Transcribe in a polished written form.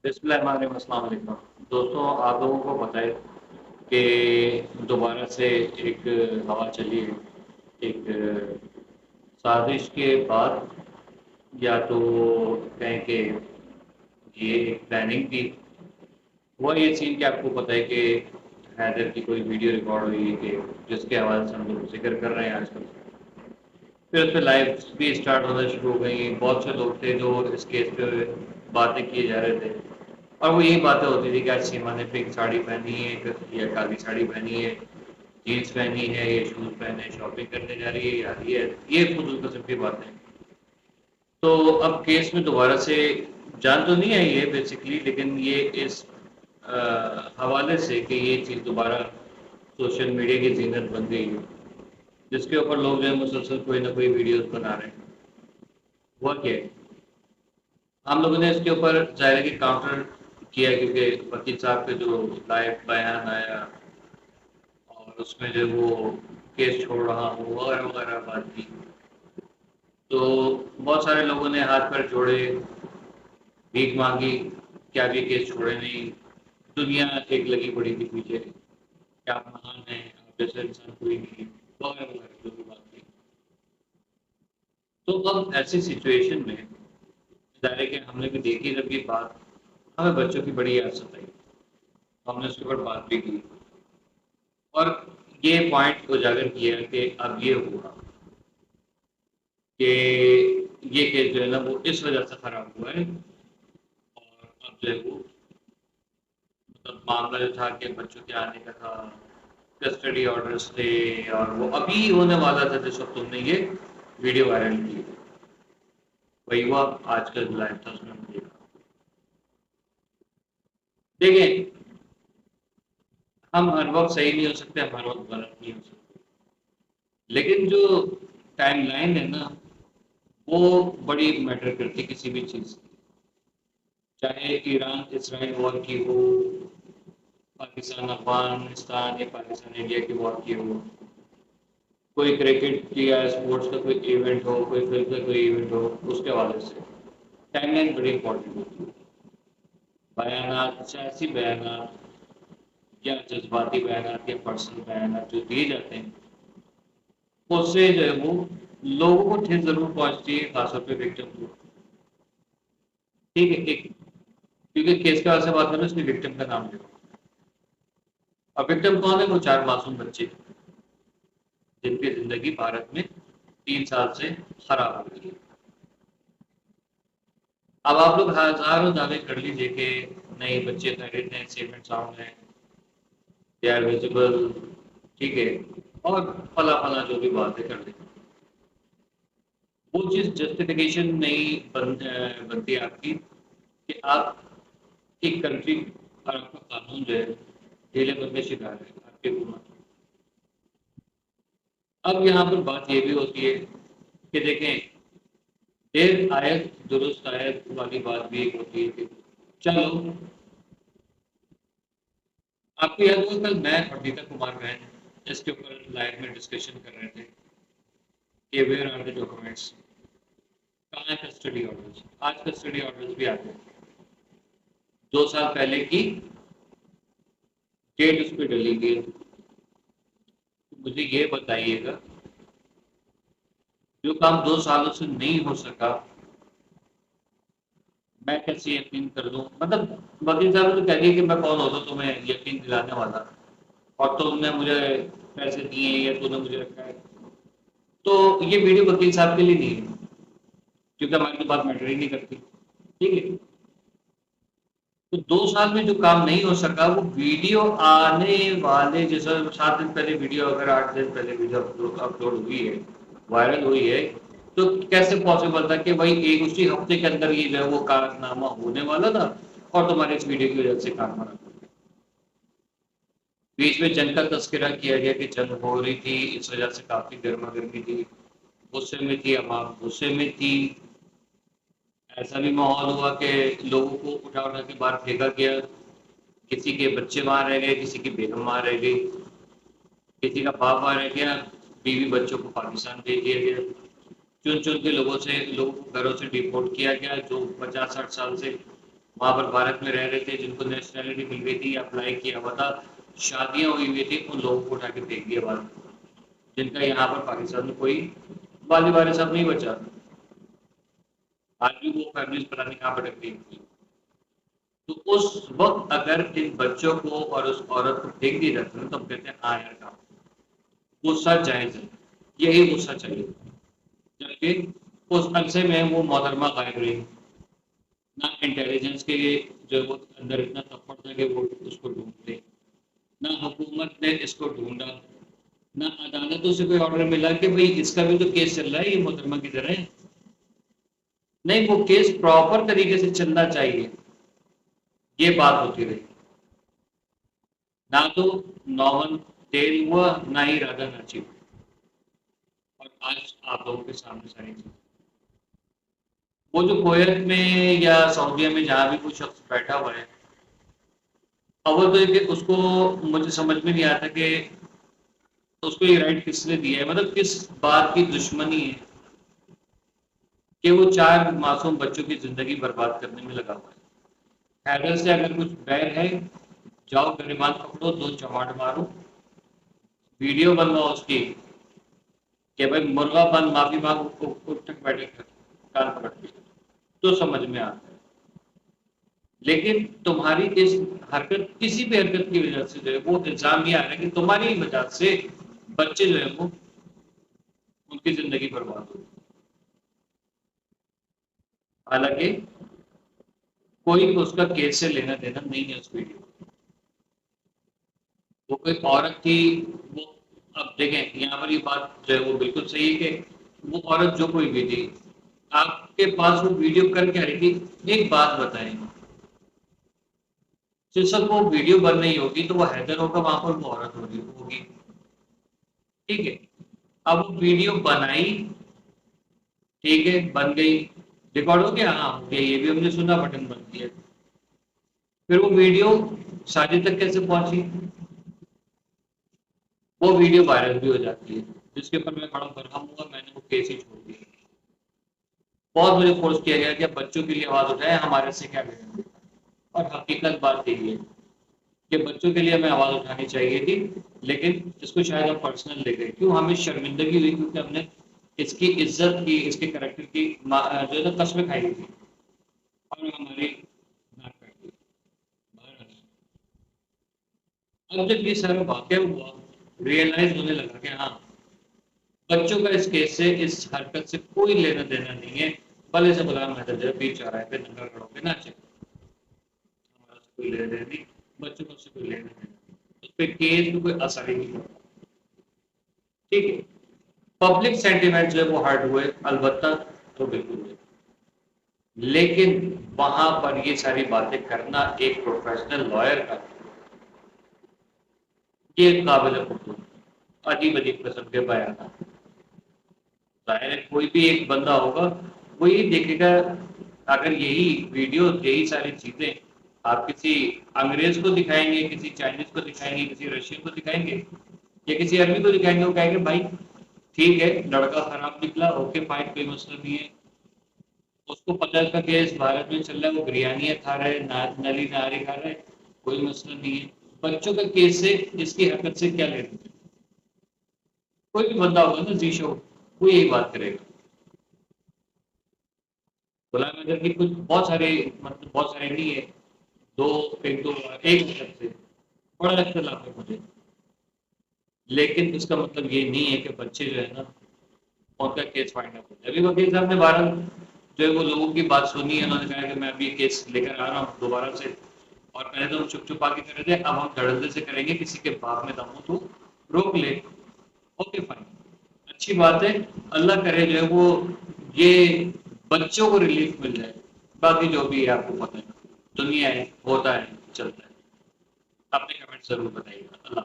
بسم اللہ الرحمن الرحیم، السلام علیکم دوستوں، آپ لوگوں کو پتہ ہے کہ دوبارہ سے ایک ہوا چلی ہے، ایک سازش کے بعد، یا تو کہیں کہ یہ ایک پلاننگ تھی۔ ہوا یہ سین کہ آپ کو پتہ ہے کہ حیدر کی کوئی ویڈیو ریکارڈ ہوئی ہے کہ جس کے حوالے سے ہم لوگ ذکر کر رہے ہیں آج کل۔ پھر اس پہ لائف بھی اسٹارٹ ہونا شروع ہو گئی، بہت سے لوگ تھے جو اس کیس پہ باتیں کیے جا رہے تھے، اور وہ یہی باتیں ہوتی تھی کہ آج سیما نے پنک ساڑی پہنی ہے یا کالی ساڑی پہنی ہے، جینس پہنی ہے یا شوز پہنے شاپنگ کرنے جا رہی ہے، یار یہ فضول قسم کی باتیں۔ تو اب کیس میں دوبارہ سے جان تو نہیں آئی ہے بیسکلی، لیکن یہ اس حوالے سے کہ یہ چیز دوبارہ سوشل میڈیا کی زینت بن گئی ہے، جس کے اوپر لوگ جو ہے مسلسل کوئی نہ کوئی ویڈیوز بنا رہے ہیں۔ ہوا کیا ہے، ہم لوگوں نے اس کے اوپر ظاہر ہے کہ کاؤنٹر کیا، کیونکہ وکیل صاحب کا جو لائیو بیان آیا اور اس میں جو وہ کیس چھوڑ رہا ہوں وغیرہ وغیرہ بات کی، تو بہت سارے لوگوں نے ہاتھ پر جوڑے، بھیک مانگی کہ آپ یہ کیس چھوڑے نہیں، دنیا ایک لگی پڑی تھی پیچھے کہ آپ مہان ہیں، آپ جیسا انسان کوئی نہیں، وغیرہ وغیرہ جو بھی بات کی۔ تو اب ایسی سچویشن میں ظاہر ہے کہ ہم نے بھی دیکھی جب یہ بات، ہمیں بچوں کی بڑی یاد ستائی، ہم نے اس کے اوپر بات بھی کی اور یہ پوائنٹ اجاگر کیا کہ اب یہ ہوگا کہ یہ کیس جو ہے نا وہ اس وجہ سے خراب ہوا ہے، اور اب جو ہے وہ مطلب معاملہ جو تھا کہ بچوں کے آنے کا تھا، کسٹڈی آرڈرس تھے، اور وہ ابھی ہونے والا تھا جس وقت تم نے یہ ویڈیو وائرل کی، وہی ہوا آج کا جو لائف تھا اس میں ہم دیکھا۔ دیکھیں، ہم ہر وقت صحیح نہیں ہو سکتے، ہم ہر وقت غلط نہیں ہو سکتے، لیکن جو ٹائم لائن ہے نا وہ بڑی میٹر کرتی کسی بھی چیز کی، چاہے ایران اسرائیل وار کی ہو، پاکستان افغانستان یا پاکستان انڈیا کی وار کی ہو، کوئی کرکٹ یا اسپورٹس کا کوئی ایونٹ ہو، کوئی فلم کا کوئی ایونٹ ہو، اس کے حوالے سے ٹائم لائن بڑی امپورٹنٹ ہوتی ہے۔ بیانات، سیاسی بیانات یا جذباتی بیانات یا پرسنل بیانات جو دیے جاتے ہیں، اس سے جو ہے وہ لوگوں کو ٹھیک ضرور پہنچتی ہے، خاص طور پہ وکٹم کو۔ ٹھیک ہے، ایک کیونکہ کیس کے حوالے سے بات کریں اس نے وکٹم کا نام لیا، اور وکٹم کون ہے؟ وہ 4 معصوم بچے جن کی زندگی بھارت میں 3 سال سے خراب ہو گئی ہے۔ اب آپ لوگ ہزاروں دعوے کر لیجیے کہ نہیں بچے خیریت ہیں، سیف اینڈ ساؤنڈ ہیں، دے آر ویزیبل، ٹھیک ہے، اور فلاں فلاں جو بھی باتیں کر دیں، وہ چیز جسٹیفیکیشن نہیں بنتی آپ کی کہ آپ ایک کنٹری اور آپ کا قانون جو ہے ڈھیلے پن کا شکار ہے آپ کے حکومت۔ اب یہاں پر بات یہ بھی ہوتی ہے کہ دیکھیں، دیر آیت درست آیت والی بات بھی ایک ہوتی ہے کہ چلو، آپ کو یاد ہوگا کل میں اور دیتا کمار بہن اس کے اوپر لائف میں ڈسکشن کر رہے تھے کہ ویئر آر دی ڈاکومنٹس، کہاں ہے کسٹڈی آرڈرز؟ آج کسٹڈی آرڈرز بھی آتے ہیں، 2 سال پہلے کی ڈیٹ اس پہ ڈلی گئی۔ مجھے یہ بتائیے گا، جو کام 2 سالوں سے نہیں ہو سکا میں کیسے یقین کر دوں؟ مطلب وکیل صاحب نے تو کہہ دیا کہ میں کون ہوتا تمہیں یقین دلانے والا، اور تم نے مجھے پیسے دیے یا تم نے مجھے رکھا ہے۔ تو یہ ویڈیو وکیل صاحب کے لیے نہیں ہے، کیونکہ ہماری تو بات میٹر ہی نہیں کرتی، ٹھیک ہے۔ تو 2 سال میں جو کام نہیں ہو سکا وہ ویڈیو آنے والے، جیسے 7 دن پہلے ویڈیو، اگر 8 دن پہلے ویڈیو اپلوڈ ہوئی ہے، وائرل ہوئی ہے، تو کیسے پاسبل تھا کہ بھائی ایک اسی ہفتے کے اندر یہ جو ہے وہ کارنامہ ہونے والا تھا اور تمہارے اس ویڈیو کی وجہ سے کام بنا؟ بیچ میں جنگ کا تذکرہ کیا گیا کہ جنگ ہو رہی تھی، اس وجہ سے کافی گرما گرمی تھی، غصے میں تھی، عوام غصے میں تھی، ایسا بھی ماحول ہوا کہ لوگوں کو اٹھا اٹھا کے باہر پھینکا گیا، کسی کے بچے وہاں رہ گئے، کسی کی بیگم وہاں رہ گئی، کسی کا باپ وہاں رہ گیا، بیوی بچوں کو پاکستان بھیج دیا گیا، چن چن کے لوگوں کو گھروں سے ڈیپورٹ کیا گیا جو 50-60 سال سے وہاں پر بھارت میں رہ رہے تھے، جن کو نیشنلٹی مل گئی تھی، اپلائی کیا ہوا تھا، شادیاں ہوئی ہوئی تھی، ان لوگوں کو اٹھا کے پھینک دیا باہر، جن کا یہاں پر پاکستان میں کوئی والی وارث اب نہیں بچا۔ آج بھی وہ فیملیز پتہ نہیں کہاں بھٹک گئی تھی۔ تو اس وقت اگر ان بچوں کو اور اس عورت کو پھینک دیا جاتا ہے تو ہم کہتے ہیں ہاں یار کام غصہ جائز ہے، یہی غصہ چاہیے، جبکہ اس عرصے میں وہ محترمہ غائب رہی، نہ انٹیلیجنس کے لیے جو وہ اندر اتنا تپڑ تھا کہ وہ اس کو ڈھونڈ لے، نہ حکومت نے اس کو ڈھونڈا، نہ عدالتوں سے کوئی آرڈر ملا کہ بھئی اس کا بھی تو کیس چل رہا ہے یہ محترمہ کی طرح ہے۔ نہیں، وہ کیس پراپر طریقے سے چلنا چاہیے، یہ بات ہوتی رہی، نہ تو ناول تیل ہوا نہ ہی رادھا ناچی ہوئی، اور آج آپ لوگوں کے سامنے ساری چیز، وہ جو کویت میں یا سعودیہ میں جہاں بھی کوئی شخص بیٹھا ہوا ہے، اول تو یہ کہ اس کو مجھے سمجھ میں نہیں آتا کہ اس کو یہ رائٹ کس نے دیا ہے، مطلب کس بات کی دشمنی ہے کہ وہ 4 معصوم بچوں کی زندگی برباد کرنے میں لگا ہوا ہے۔ حیدر سے اگر کچھ بیر ہے، جاؤ گریبان پکڑو، 2 چماٹ مارو، ویڈیو بنواؤ اس کی کہ بھائی مرغا بند معافی مانگ، اٹھک بیٹھک کان پکڑ کے، تو سمجھ میں آتا ہے۔ لیکن تمہاری اس حرکت، کسی بھی حرکت کی وجہ سے جو ہے وہ الزام یہ آ رہا ہے کہ تمہاری ہی وجہ سے بچے جو ہے وہ ان کی زندگی برباد ہو، حالانکہ کوئی اس کا کیس سے لینا دینا نہیں ہے۔ اس ویڈیو وہ کوئی عورت تھی، وہ اب دیکھیں یہاں پر یہ بات جو ہے وہ بالکل صحیح ہے کہ وہ عورت جو کوئی بھی تھی، آپ کے پاس وہ ویڈیو کر کے آ رہی تھی، ایک بات بتائیں، صرف وہ ویڈیو بن نہیں ہوگی تو وہ حیدر ہوگا وہاں پر، وہ عورت ہوگی، ٹھیک ہے؟ اب وہ ویڈیو بنائی، ٹھیک ہے، بن گئی، ریکارڈ ہو گیا، ہاں ہو گیا، یہ بھی ہم نے سنا، بٹن بن گیا، پھر وہ ویڈیو ساجد تک کیسے پہنچی؟ وہ ویڈیو وائرل بھی ہو جاتی ہے، جس کے اوپر میں بڑا برہم ہوا، میں نے وہ کیس ہی چھوڑ دیا، بہت مجھے فورس کیا گیا کہ بچوں کے لیے آواز اٹھائے، ہمارے سے کیا کریں، اور حقیقت بات یہی ہے کہ بچوں کے لیے ہمیں آواز اٹھانی چاہیے تھی، لیکن اس کو شاید ہم پرسنل لے گئے، کیوں ہمیں شرمندگی ہوئی کیونکہ ہم نے اس کی عزت کی، اس کے کریکٹر کی جو ہے نا قسمیں کھائی تھی، اور ہماری ناک کٹ گئی۔ اب جب یہ سارا واقعہ ہوا، ریئلائز ہونے لگا کہ ہاں بچوں کا اس کیس سے، اس حرکت سے کوئی لینا دینا نہیں ہے، بھلے سے غلام حیدر جو ہے پیر چوراہے پہ ننگا کھڑا ہو کے ناچے، ہمارا سے کوئی لینا دینا نہیں، بچوں کو سے کوئی لینا دینا نہیں، اس پہ کیس میں کوئی اثر ہی نہیں پڑتا، ٹھیک ہے؟ پبلک سینٹیمنٹ جو ہے وہ ہرٹ ہوئے، البتہ تو بالکل ہوئے، لیکن وہاں پر یہ ساری باتیں کرنا ایک پروفیشنل لائر کا، یہ قابل قبول، عجیب عجیب قسم کے بیانات، ظاہر ہے کوئی بھی ایک بندہ ہوگا وہ یہ دیکھے گا، اگر یہی ویڈیو، یہی ساری چیزیں آپ کسی انگریز کو دکھائیں گے، کسی چائنیز کو دکھائیں گے، کسی رشین کو دکھائیں گے، یا کسی عربی کو دکھائیں گے، وہ کہیں گے بھائی ٹھیک ہے لڑکا خراب نکلا، اوکے فائن، کوئی مسئلہ نہیں ہے، اس کو پتہ ہے کہ اس بھارت میں چل رہا ہے، وہ بریانی کھا رہا ہے، نلی نہاری کھا رہا ہے، کوئی مسئلہ نہیں ہے، بچوں کا کیس سے اس کی حرکت سے کیا لینا؟ کوئی بھی بندہ ہوگا نا زیشو، وہ یہی بات کرے گا۔ غلام احمد کی کچھ بہت سارے، مطلب بہت سارے نہیں ہے، دو، ایک مطلب سے بڑا اختلاف ہے مجھے، لیکن اس کا مطلب یہ نہیں ہے کہ بچے جو ہے نا ان کا کیس فائنڈ اپ ہوتا ہے۔ ابھی وکیل صاحب نے 12 جو ہے وہ لوگوں کی بات سنی ہے، انہوں نے کہا کہ میں ابھی یہ کیس لے کر آ رہا ہوں دوبارہ سے، اور پہلے تو ہم چپ چپا کے کر رہے تھے، اب ہم دھڑلے سے کریں گے، کسی کے باپ میں دم ہو تو روک لے، اوکے فائن، اچھی بات ہے، اللہ کرے جو ہے وہ یہ بچوں کو ریلیف مل جائے، باقی جو بھی ہے آپ کو پتہ ہے، دنیا ہے، ہوتا ہے، چلتا ہے، اپنے کمنٹ ضرور بتائیے گا، اللہ